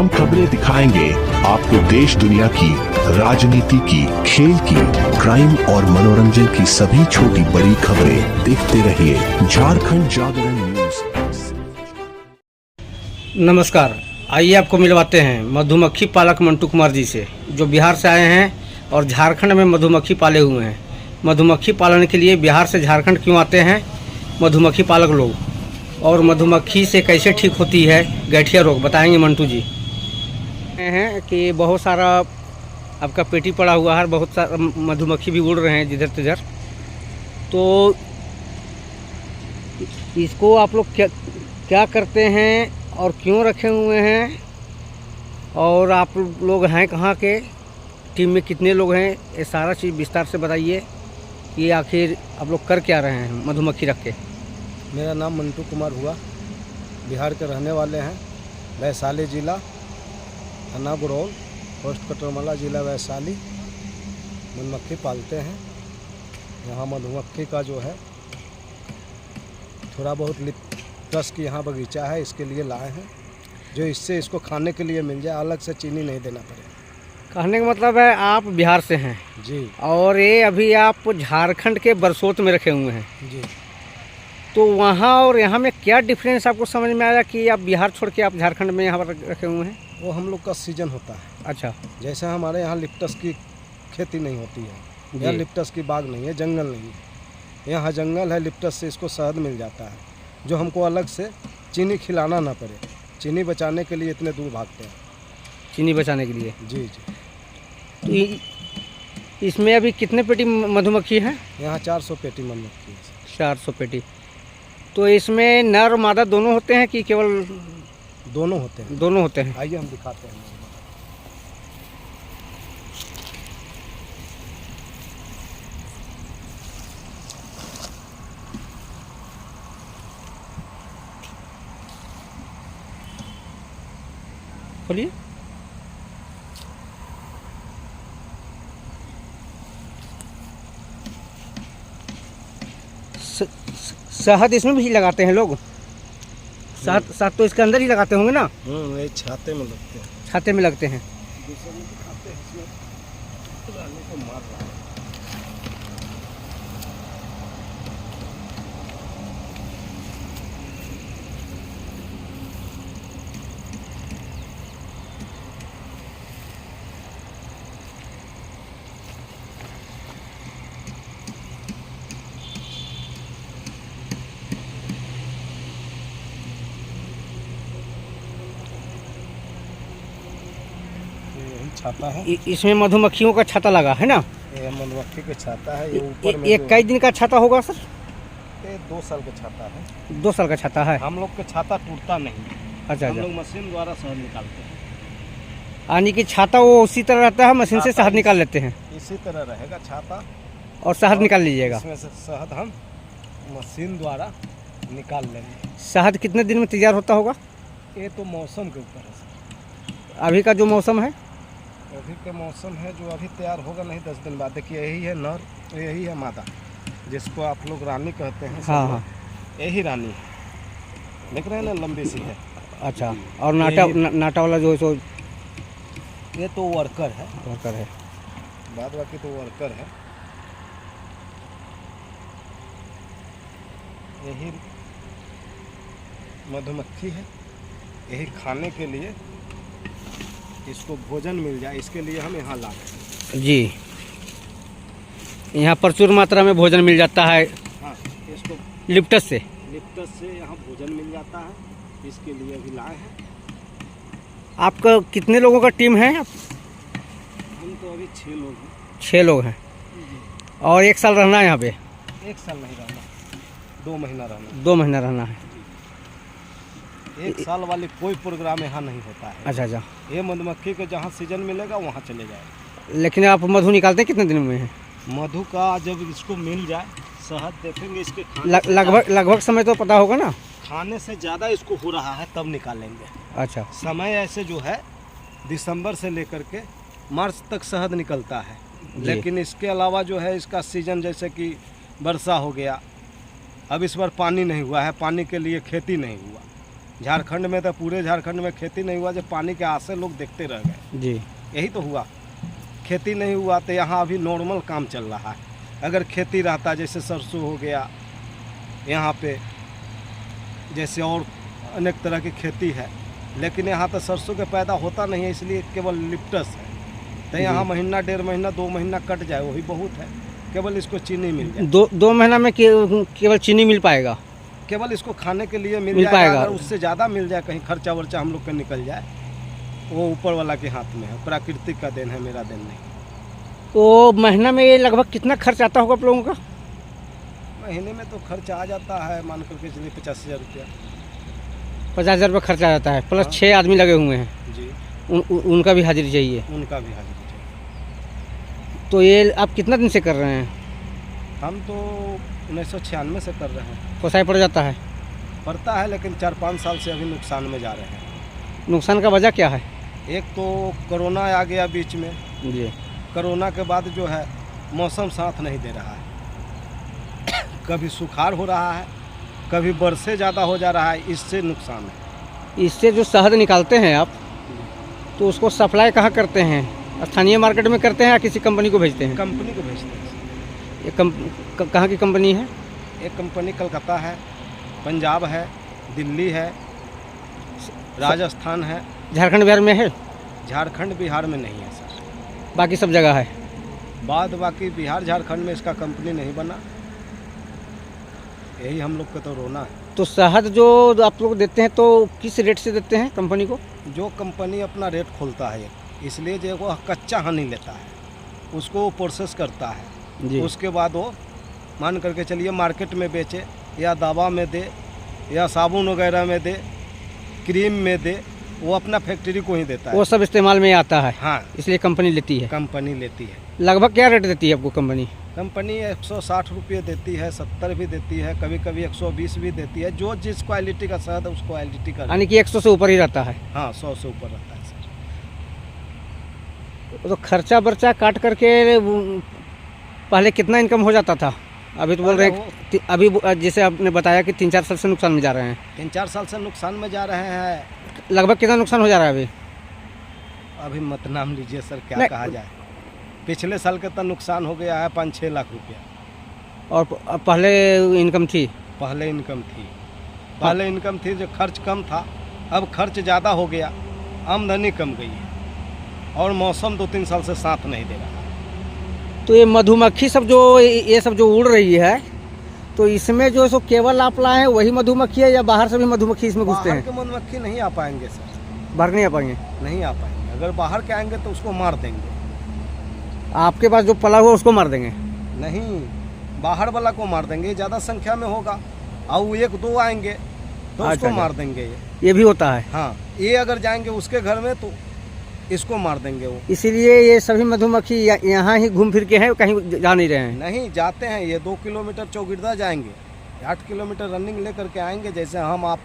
हम खबरें दिखाएंगे आपको देश दुनिया की, राजनीति की, खेल की, क्राइम और मनोरंजन की सभी छोटी बड़ी खबरें। देखते रहिए झारखंड जागरण न्यूज। नमस्कार, आइए आपको मिलवाते हैं मधुमक्खी पालक मंटू कुमार जी से, जो बिहार से आए हैं और झारखंड में मधुमक्खी पाले हुए हैं। मधुमक्खी पालन के लिए बिहार से झारखंड क्यों आते हैं मधुमक्खी पालक लोग, और मधुमक्खी से कैसे ठीक होती है गठिया रोग, बताएंगे मंटू जी। हैं कि बहुत सारा आपका पेटी पड़ा हुआ है, बहुत सारा मधुमक्खी भी उड़ रहे हैं जिधर तिधर, तो इसको आप लोग क्या करते हैं और क्यों रखे हुए हैं, और आप लोग हैं कहाँ के, टीम में कितने लोग हैं, ये सारा चीज़ विस्तार से बताइए कि आखिर आप लोग कर क्या रहे हैं मधुमक्खी रख के। मेरा नाम मंटू कुमार हुआ, बिहार के रहने वाले हैं। वैशाली जिला, थाना बुरौल, पोस्ट कटरमला, जिला वैशाली। मधुमक्खी पालते हैं। यहाँ मधुमक्खी का जो है थोड़ा बहुत लिप्टस की यहाँ बगीचा है, इसके लिए लाए हैं, जो इससे इसको खाने के लिए मिल जाए, अलग से चीनी नहीं देना पड़े। कहने का मतलब है आप बिहार से हैं जी, और ये अभी आप झारखंड के बरसोत में रखे हुए हैं जी। तो वहाँ और यहाँ में क्या डिफरेंस आपको समझ में आया कि आप बिहार छोड़ के आप झारखंड में यहाँ पर रखे हुए हैं? वो हम लोग का सीजन होता है। अच्छा, जैसे हमारे यहाँ लिप्टस की खेती नहीं होती है, यहाँ लिप्टस की बाग नहीं है, जंगल नहीं है। यहाँ जंगल है, लिप्टस से इसको शहद मिल जाता है, जो हमको अलग से चीनी खिलाना ना पड़े। चीनी बचाने के लिए इतने दूर भागते हैं। चीनी बचाने के लिए। जी जी। तो इसमें अभी कितने पेटी मधुमक्खी हैं? यहाँ 400 पेटी मधुमक्खी है। 400 पेटी। तो इसमें नर और मादा दोनों होते हैं कि केवल? दोनों होते हैं। दोनों होते हैं। आइए हम दिखाते हैं। बोलिए। शहद इसमें भी लगाते हैं लोग? शहद तो इसके अंदर ही लगाते होंगे ना? ये छाते में लगते हैं। छाते में लगते हैं। दूसरे में दिखाते हैं, इसमें रानी को मार रहा है। छाता है। इसमें मधुमक्खियों का छाता लगा है ना? ये मधुमक्खी का छाता है। ये ऊपर में ये कई दिन का छाता होगा सर? ये 2 साल का छाता है। 2 साल का छाता है। हम लोग का छाता टूटता नहीं। अच्छा, हम लोग मशीन द्वारा शहद निकालते हैं। यानी कि छाता वो उसी तरह रहता है, मशीन से शहद निकाल लेते हैं? इसी तरह रहेगा छाता, और शहद निकाल लीजिएगा? इसमें से शहद हम मशीन द्वारा निकाल लेंगे। शहद कितने दिन में तैयार होता होगा? ये तो मौसम के ऊपर है सर। अभी का जो मौसम है? अभी के मौसम है जो अभी तैयार होगा नहीं 10 दिन बाद। देखिए यही है नर, यही है मादा, जिसको आप लोग रानी कहते हैं। हाँ हाँ, यही रानी है, देख रहे हैं ना, लंबी सी है। अच्छा, और नाटा वाला जो है सो ये तो वर्कर है। वर्कर है। बाद बाकी तो वर्कर है। यही मधुमक्खी है, यही खाने के लिए इसको भोजन मिल जाए, इसके लिए हम यहाँ लाए हैं। जी, यहाँ प्रचुर मात्रा में भोजन मिल जाता है। हाँ, इसको लिप्टस से यहाँ भोजन मिल जाता है, इसके लिए भी लाए हैं। आपका कितने लोगों का टीम है? हम तो अभी 6 लोग हैं। 6 लोग हैं। और 1 साल रहना है यहाँ पे? 1 साल नहीं रहना, 2 महीना रहना। 2 महीना रहना है। 1 साल वाले कोई प्रोग्राम यहाँ नहीं होता है। अच्छा अच्छा। ये मधुमक्खी को जहाँ सीजन मिलेगा वहाँ चले जाए। लेकिन आप मधु निकालते हैं कितने दिन में हैं? मधु का जब इसको मिल जाए, शहद देखेंगे इसके लगभग समय तो पता होगा ना? खाने से ज़्यादा इसको हो रहा है तब निकालेंगे। अच्छा, समय ऐसे जो है दिसंबर से लेकर के मार्च तक शहद निकलता है। लेकिन इसके अलावा जो है इसका सीजन, जैसे कि वर्षा हो गया, अब इस बार पानी नहीं हुआ है, पानी के लिए खेती नहीं हुआ, झारखंड में तो पूरे झारखंड में खेती नहीं हुआ, जब पानी के आसे लोग देखते रह गए। जी। यही तो हुआ, खेती नहीं हुआ तो यहाँ अभी नॉर्मल काम चल रहा है। अगर खेती रहता, जैसे सरसों हो गया यहाँ पे, जैसे और अनेक तरह की खेती है, लेकिन यहाँ तो सरसों के पैदा होता नहीं है, इसलिए केवल लिप्टस है। तो यहाँ महीना 1.5 महीना 2 महीना कट जाए वही बहुत है, केवल इसको चीनी मिल जाए। 2 महीना में केवल चीनी मिल पाएगा, केवल इसको खाने के लिए मिल पाएगा। जाएगा। अगर उससे ज़्यादा मिल जाए, कहीं खर्चा वर्चा हम लोग का निकल जाए, वो ऊपर वाला के हाथ में है, प्राकृतिक का देन है, मेरा देन नहीं। तो महीना में ये लगभग कितना खर्च आता होगा आप लोगों का? महीने में तो खर्च आ जाता है, मान करके चलिए 50,000 रुपया। 50,000 रुपये खर्चा आ जाता है, प्लस 6 आदमी लगे हुए हैं जी। उनका भी हाजिरी चाहिए। उनका भी हाजिरी चाहिए। तो ये आप कितना दिन से कर रहे हैं? हम तो 1996 से कर रहे हैं। पोसाई पड़ जाता है? पड़ता है, लेकिन 4-5 साल से अभी नुकसान में जा रहे हैं। नुकसान का वजह क्या है? एक तो कोरोना आ गया बीच में। जी। कोरोना के बाद जो है मौसम साथ नहीं दे रहा है, कभी सुखाड़ हो रहा है, कभी बरसे ज़्यादा हो जा रहा है, इससे नुकसान है। इससे जो शहद निकालते हैं आप, तो उसको सप्लाई कहाँ करते हैं? स्थानीय मार्केट में करते हैं या किसी कंपनी को भेजते हैं? कंपनी को भेजते हैं। ये कहाँ की कंपनी है? एक कंपनी कलकत्ता है, पंजाब है, दिल्ली है, राजस्थान है। झारखंड बिहार में है? झारखंड बिहार में नहीं है सर, बाकी सब जगह है। बाकी बिहार झारखंड में इसका कंपनी नहीं बना, यही हम लोग का तो रोना है। तो शहद जो आप लोग देते हैं तो किस रेट से देते हैं कंपनी को? जो कंपनी अपना रेट खोलता है, इसलिए जो वो कच्चा हनी लेता है, उसको वो प्रोसेस करता है जी। उसके बाद वो मान करके चलिए मार्केट में बेचे, या दवा में दे, या साबुन वगैरह में दे, क्रीम में दे, वो अपना फैक्ट्री को ही देता है। वो सब इस्तेमाल में आता है। हाँ, इसलिए कंपनी लेती है। कंपनी लेती है। लगभग क्या रेट देती है आपको कंपनी? कंपनी 160 रुपये देती है, 70 भी देती है, कभी कभी 120 भी देती है, जो जिस क्वालिटी का शहद है उस क्वालिटी का। यानी कि 100 से ऊपर ही रहता है। हाँ, 100 से ऊपर रहता है सर। तो खर्चा बर्चा काट करके पहले कितना इनकम हो जाता था? अभी तो बोल रहे हैं अभी जैसे आपने बताया कि 3-4 साल से नुकसान में जा रहे हैं। 3-4 साल से नुकसान में जा रहे हैं। लगभग कितना नुकसान हो जा रहा है अभी मत नाम लीजिए सर, क्या कहा जाए। पिछले साल का तो नुकसान हो गया है 5-6 लाख रुपया। और पहले इनकम थी? पहले इनकम थी, जो खर्च कम था, अब खर्च ज़्यादा हो गया, आमदनी कम गई है, और मौसम 2-3 साल से साथ नहीं दे रहा। तो ये मधुमक्खी सब जो ये सब जो उड़ रही है, तो इसमें जो सो केवल आप लाए हैं वही मधुमक्खी है या बाहर से भी मधुमक्खी इसमें घुसते हैं? बाहर के मधुमक्खी नहीं आ पाएंगे सर, बाहर नहीं आ पाएंगे? नहीं आ पाएंगे। अगर बाहर के आएंगे तो उसको मार देंगे। आपके पास जो पला हुआ उसको मार देंगे? नहीं, बाहर वाला को मार देंगे, ज़्यादा संख्या में होगा, और 1-2 आएंगे तो उसको मार देंगे। ये भी होता है? हाँ, ये अगर जाएंगे उसके घर में तो इसको मार देंगे वो। इसीलिए ये सभी मधुमक्खी यहाँ ही घूम फिर के हैं, कहीं जा नहीं रहे हैं? नहीं जाते हैं, ये 2 किलोमीटर चौगिरदा जाएंगे, 8 किलोमीटर रनिंग लेकर के आएंगे, जैसे हम आप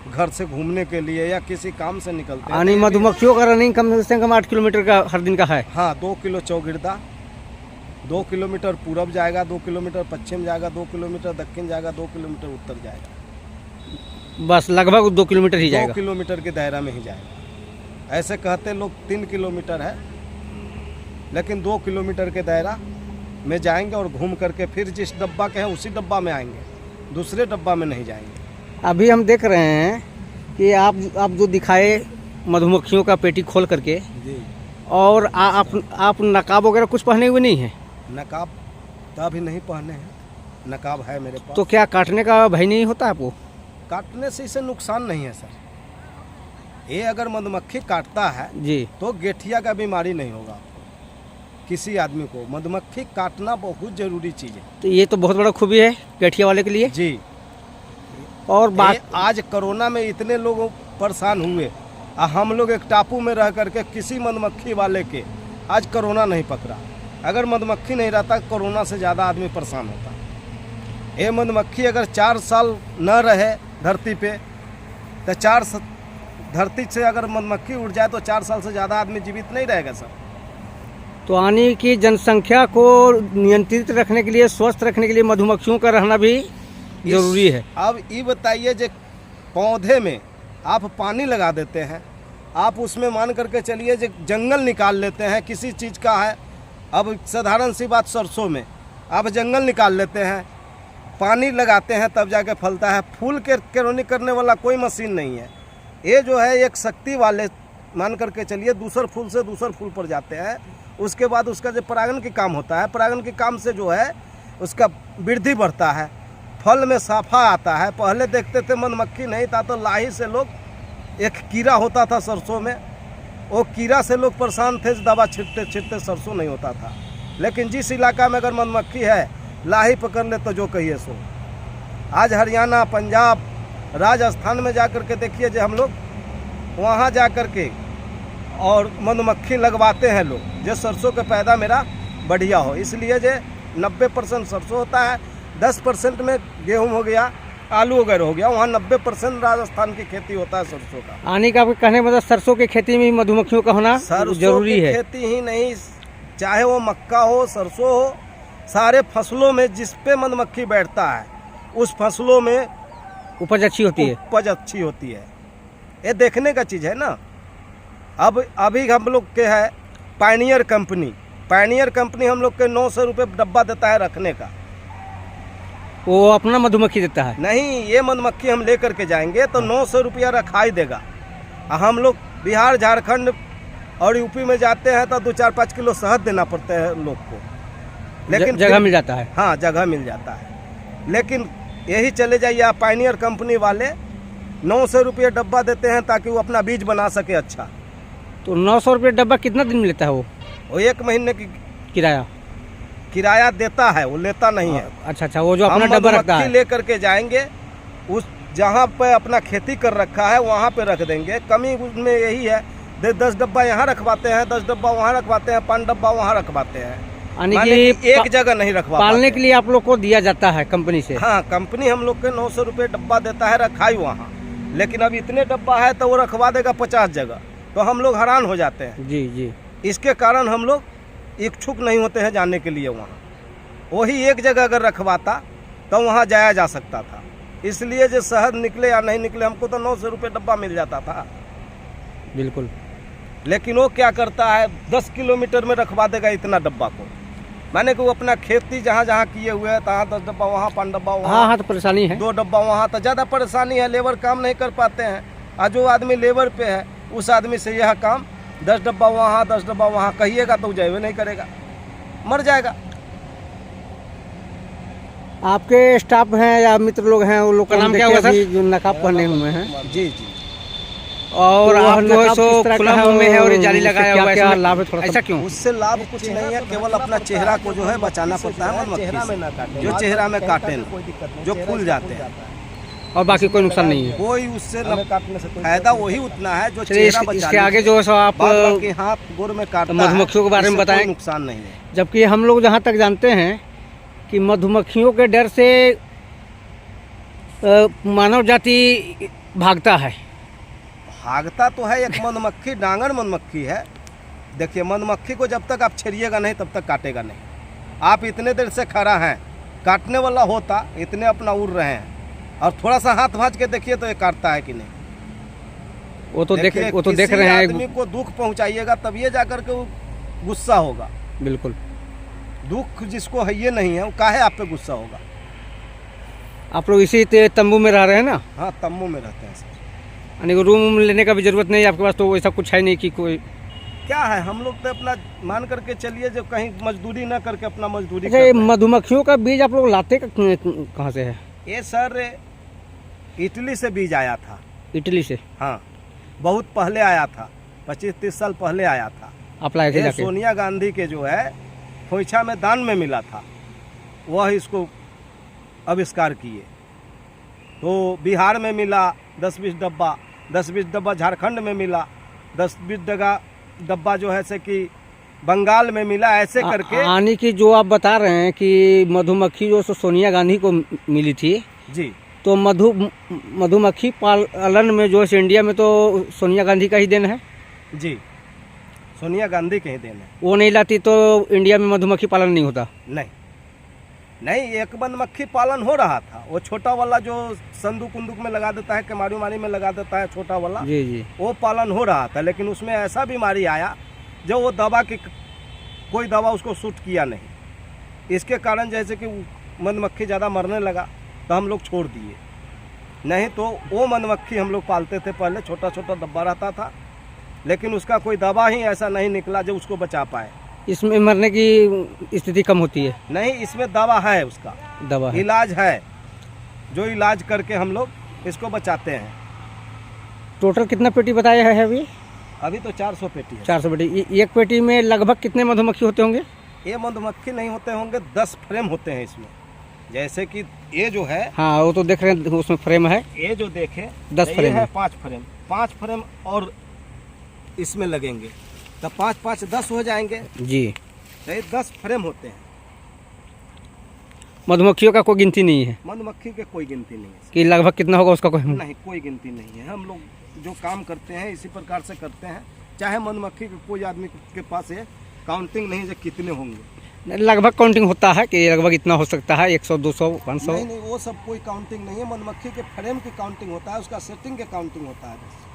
घर से घूमने के लिए या किसी काम से निकलते हैं। यानी मधुमक्खियों का रनिंग कम से कम 8 किलोमीटर का हर दिन का है? हाँ, 2 किलो चौगिरदा, 2 किलोमीटर पूरब जाएगा, 2 किलोमीटर पश्चिम जाएगा, 2 किलोमीटर दक्षिण जाएगा, 2 किलोमीटर उत्तर जाएगा। बस लगभग 2 किलोमीटर ही जाएगा? 2 किलोमीटर के दायरा में ही जाएगा। ऐसे कहते लोग 3 किलोमीटर है, लेकिन 2 किलोमीटर के दायरा में जाएंगे और घूम करके फिर जिस डब्बा के हैं उसी डब्बा में आएंगे, दूसरे डब्बा में नहीं जाएंगे। अभी हम देख रहे हैं कि आप जो दिखाए मधुमक्खियों का पेटी खोल करके जी, और आप नकाब वगैरह कुछ पहने हुए नहीं हैं? नकाब तो अभी नहीं पहने हैं, नकाब है मेरे पास। तो क्या काटने का भय नहीं होता आपको? काटने से इसे नुकसान नहीं है सर। ये अगर मधुमक्खी काटता है जी, तो गेठिया का बीमारी नहीं होगा किसी आदमी को। मधुमक्खी काटना बहुत जरूरी चीज़ है। तो ये तो बहुत बड़ा खूबी है गठिया वाले के लिए जी। और आज कोरोना में इतने लोग परेशान हुए, हम लोग एक टापू में रह करके किसी मधुमक्खी वाले के आज कोरोना नहीं पकड़ा। अगर मधुमक्खी नहीं रहता कोरोना से ज़्यादा आदमी परेशान होता। ये मधुमक्खी अगर 4 साल न रहे धरती पे तो धरती से अगर मधुमक्खी उड़ जाए तो 4 साल से ज़्यादा आदमी जीवित नहीं रहेगा सर। तो आने की जनसंख्या को नियंत्रित रखने के लिए, स्वस्थ रखने के लिए मधुमक्खियों का रहना भी जरूरी है। अब ये बताइए जो पौधे में आप पानी लगा देते हैं, आप उसमें मान करके चलिए जंगल निकाल लेते हैं किसी चीज़ का है। अब साधारण सी बात, सरसों में आप जंगल निकाल लेते हैं, पानी लगाते हैं तब जाके फलता है। फूल के केरोनी करने वाला कोई मशीन नहीं है। ये जो है एक शक्ति वाले मान करके चलिए दूसर फूल से दूसर फूल पर जाते हैं। उसके बाद उसका जो परागण की काम होता है, परागण के काम से जो है उसका वृद्धि बढ़ता है, फल में साफा आता है। पहले देखते थे मधुमक्खी नहीं था तो लाही से लोग, एक कीड़ा होता था सरसों में, वो कीड़ा से लोग परेशान थे, दवा छिड़ते सरसों नहीं होता था। लेकिन जिस इलाका में अगर मधुमक्खी है, लाही पकड़ ले तो जो कहिए सो। आज हरियाणा, पंजाब, राजस्थान में जा कर के देखिए जो हम लोग वहाँ जा कर के और मधुमक्खी लगवाते हैं लोग, जो सरसों के पैदा मेरा बढ़िया हो। इसलिए जो 90% सरसों होता है, 10% में गेहूँ हो गया, आलू वगैरह हो गया। वहाँ 90% राजस्थान की खेती होता है सरसों का। आने का आपके कहने मतलब सरसों की खेती में मधुमक्खियों का होना जरूरी है। खेती ही नहीं, चाहे वो मक्का हो, सरसों हो, सारे फसलों में जिस पे मधुमक्खी बैठता है उस फसलों में उपज अच्छी होती है। उपज अच्छी होती है। ये देखने का चीज़ है ना। अब अभी हम लोग के है पायनियर कंपनी हम लोग के 900 रुपये डब्बा देता है रखने का। वो अपना मधुमक्खी देता है? नहीं, ये मधुमक्खी हम लेकर के जाएंगे तो 900 रुपया रखाई देगा। हम लोग बिहार, झारखंड और यूपी में जाते हैं तो 2-4-5 किलो शहद देना पड़ता है लोग को, लेकिन जगह मिल जाता है। हाँ, जगह मिल जाता है। लेकिन यही चले जाइए आप, पायनियर कंपनी वाले 900 रुपये डब्बा देते हैं ताकि वो अपना बीज बना सके अच्छा। तो 900 रुपये डब्बा कितना दिन में लेता है वो? 1 महीने की किराया देता है, वो लेता नहीं है। अच्छा, वो जो अपना डब्बा रखता है। लेकर के जाएंगे, उस जहाँ पे अपना खेती कर रखा है वहाँ पे रख देंगे। कमी उसमें यही है, 10 डब्बा यहाँ रखवाते हैं, 10 डब्बा वहाँ रखवाते हैं, 5 डब्बा वहाँ रखवाते हैं। एक जगह नहीं रखवा पालने के लिए आप लोग को दिया जाता है कंपनी से? हाँ, कंपनी हम लोग के 900 रुपये डब्बा देता है रखाई वहाँ। लेकिन अब इतने डब्बा है तो वो रखवा देगा 50 जगह, तो हम लोग हैरान हो जाते हैं। जी। इसके कारण हम लोग इच्छुक नहीं होते हैं जाने के लिए वहाँ। वही एक जगह अगर रखवाता तो वहाँ जाया जा सकता था। इसलिए जो शहद निकले या नहीं निकले, हमको तो 900 रुपये डब्बा मिल जाता था। बिल्कुल। लेकिन वो क्या करता है, 10 किलोमीटर में रखवा देगा इतना डब्बा को। माने कि वो अपना खेती जहाँ जहाँ किए हुए है, तहाँ 10 डब्बा वहाँ, 5 डब्बा वहाँ। हाँ, तो परेशानी है। 2 डब्बा वहाँ, तो ज़्यादा परेशानी है। लेबर काम नहीं कर पाते हैं। और जो आदमी लेबर पे है उस आदमी से यह काम 10 डब्बा वहाँ, 10 डब्बा वहाँ कहिएगा तो जाए नहीं करेगा, मर जाएगा। आपके स्टाफ हैं या मित्र लोग हैं, वो लोग का नाम क्या हुआ सर? जो नकाब पहने हुए हैं। जी। और आप जो है सो खुला मुंह में है और ये जाली लगाया हुआ है, क्या लाभ है थोड़ा? ऐसा क्यों? उससे लाभ कुछ नहीं है, केवल अपना चेहरा को जो है बचाना पड़ता है मधुमक्खी, जो चेहरा में काटे ना, जो फूल जाते हैं, और बाकी कोई नुकसान नहीं है। कोई उससे फायदा वही उतना है जो चेहरा बचा। इसके आगे जो है सो आप हाथ गोर में काटता है, मधुमक्खियों के बारे में बताएं। नुकसान नहीं है। जबकि हम लोग जहाँ तक जानते हैं कि मधुमक्खियों के डर से मानव जाति भागता है। भागता तो है, एक मधुमक्खी डांगर मधुमक्खी है। देखिए, मधुमक्खी को जब तक आप छेड़िएगा नहीं तब तक काटेगा नहीं। आप इतने देर से खड़ा हैं, काटने वाला होता, इतने अपना उड़ रहे हैं, और थोड़ा सा हाथ भाज के देखिए तो ये काटता है कि नहीं। वो तो देख रहे हैं। आदमी को दुख पहुंचाइएगा तब ये जाकर के वो गुस्सा होगा। बिल्कुल। दुख जिसको है ये नहीं है, वो काहे आप पे गुस्सा होगा। आप लोग इसी तंबू में रह रहे हैं ना? हाँ, तंबू में रहते हैं सर। यानी रूम लेने का भी जरूरत नहीं है आपके पास? तो वैसा कुछ है नहीं कि कोई क्या है, हम लोग तो अपना मान करके चलिए, जो कहीं मजदूरी ना करके अपना मजदूरी। अच्छा, मधुमक्खियों का बीज आप लोग लाते कहाँ से है? ये सर इटली से बीज आया था। इटली से? हाँ, बहुत पहले आया था, 25-30 साल पहले आया था। आप लाए थे जाके? सोनिया गांधी के जो है खोइछा में दान में मिला था, वह इसको आविष्कार किए। तो बिहार में मिला 10-20 डब्बा, 10-20 डब्बा झारखंड में मिला, 10-20 डब्बा जो है से कि बंगाल में मिला, ऐसे करके। यानी कि जो आप बता रहे हैं कि मधुमक्खी जो सोनिया गांधी को मिली थी जी, तो मधुमक्खी पालन में जो है इंडिया में तो सोनिया गांधी का ही देन है। जी, सोनिया गांधी के ही देन है। वो नहीं लाती तो इंडिया में मधुमक्खी पालन नहीं होता? नहीं, नहीं, एक मधुमक्खी पालन हो रहा था। वो छोटा वाला जो संदूक उंदूक में लगा देता है, केमारी उमारी में लगा देता है छोटा वाला, जी जी। वो पालन हो रहा था। लेकिन उसमें ऐसा बीमारी आया जो वो दवा की कोई दवा उसको सूट किया नहीं। इसके कारण जैसे कि मधुमक्खी ज़्यादा मरने लगा तो हम लोग छोड़ दिए। नहीं तो वो मधुमक्खी हम लोग पालते थे पहले, छोटा छोटा डब्बा रहता था, लेकिन उसका कोई दवा ही ऐसा नहीं निकला जो उसको बचा पाए। इसमें मरने की स्थिति कम होती है? नहीं, इसमें दवा है, उसका दवा है, इलाज है, जो इलाज करके हम लोग इसको बचाते हैं। टोटल कितना पेटी बताया है अभी? अभी तो 400 पेटी है। 400 पेटी। एक पेटी में लगभग कितने मधुमक्खी होते होंगे? ये मधुमक्खी नहीं होते होंगे, 10 फ्रेम होते हैं इसमें। जैसे कि ये जो है, हाँ वो तो देख रहे हैं, उसमें फ्रेम है। ये जो देखे 10 फ्रेम है, है। 5 फ्रेम और इसमें लगेंगे तब 5 5 10 हो जाएंगे जी। तो ये 10 फ्रेम होते हैं। मधुमक्खियों का कोई गिनती नहीं है मधुमक्खी के कोई गिनती नहीं है। कि लगभग कितना होगा उसका कोई? नहीं, कोई गिनती नहीं है। हम लोग जो काम करते हैं इसी प्रकार से करते हैं। चाहे मधुमक्खी के कोई आदमी के पास है काउंटिंग नहीं, जो कितने होंगे। लगभग काउंटिंग होता है कि लगभग इतना हो सकता है, 100 200 500? नहीं नहीं, वो सब कोई काउंटिंग नहीं है। मधुमक्खी के फ्रेम की काउंटिंग होता है, उसका सेटिंग के काउंटिंग होता है बस।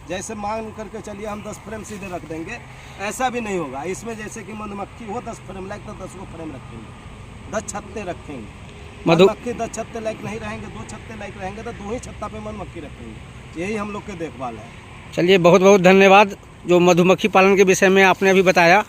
जैसे मान करके चलिए हम 10 फ्रेम सीधे रख देंगे, ऐसा भी नहीं होगा। इसमें जैसे कि मधुमक्खी हो 10 फ्रेम लायक तो 10 को फ्रेम रखेंगे, 10 छत्ते रखेंगे। मधुमक्खी 10 छत्ते लायक नहीं रहेंगे, 2 छत्ते लायक रहेंगे तो 2 ही छत्ता पे मधुमक्खी रखेंगे। यही हम लोग के देखभाल है। चलिए, बहुत बहुत धन्यवाद जो मधुमक्खी पालन के विषय में आपने अभी बताया।